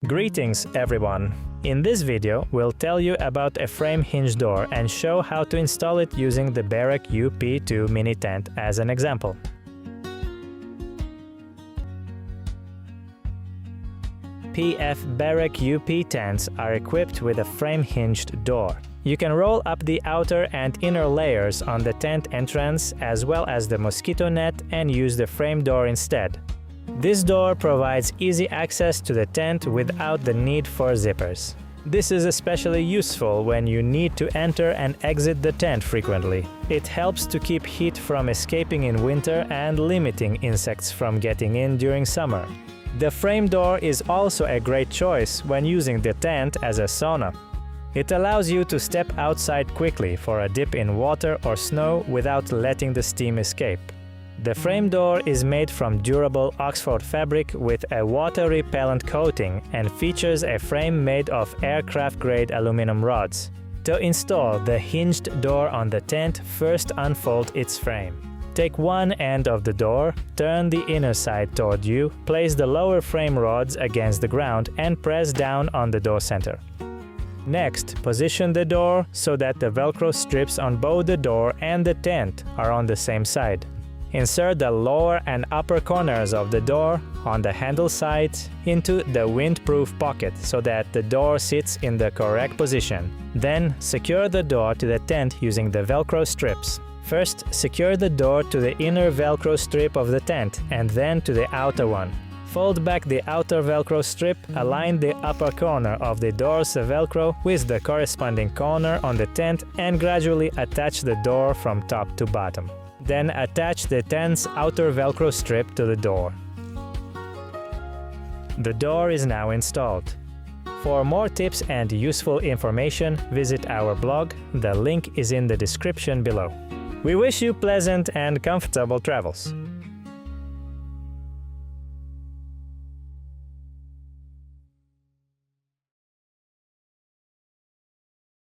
Greetings everyone! In this video, we'll tell you about a frame hinge door and show how to install it using the Bereg UP2 mini tent as an example. PF Bereg UP tents are equipped with a frame hinged door. You can roll up the outer and inner layers on the tent entrance as well as the mosquito net and use the frame door instead. This door provides easy access to the tent without the need for zippers. This is especially useful when you need to enter and exit the tent frequently. It helps to keep heat from escaping in winter and limiting insects from getting in during summer. The frame door is also a great choice when using the tent as a sauna. It allows you to step outside quickly for a dip in water or snow without letting the steam escape. The frame door is made from durable Oxford fabric with a water-repellent coating and features a frame made of aircraft-grade aluminum rods. To install the hinged door on the tent, first unfold its frame. Take one end of the door, turn the inner side toward you, place the lower frame rods against the ground and press down on the door center. Next, position the door so that the Velcro strips on both the door and the tent are on the same side. Insert the lower and upper corners of the door on the handle sides into the windproof pocket so that the door sits in the correct position. Then, secure the door to the tent using the Velcro strips. First, secure the door to the inner Velcro strip of the tent and then to the outer one. Fold back the outer Velcro strip, align the upper corner of the door's Velcro with the corresponding corner on the tent and gradually attach the door from top to bottom. Then attach the tent's outer Velcro strip to the door. The door is now installed. For more tips and useful information, visit our blog. The link is in the description below. We wish you pleasant and comfortable travels.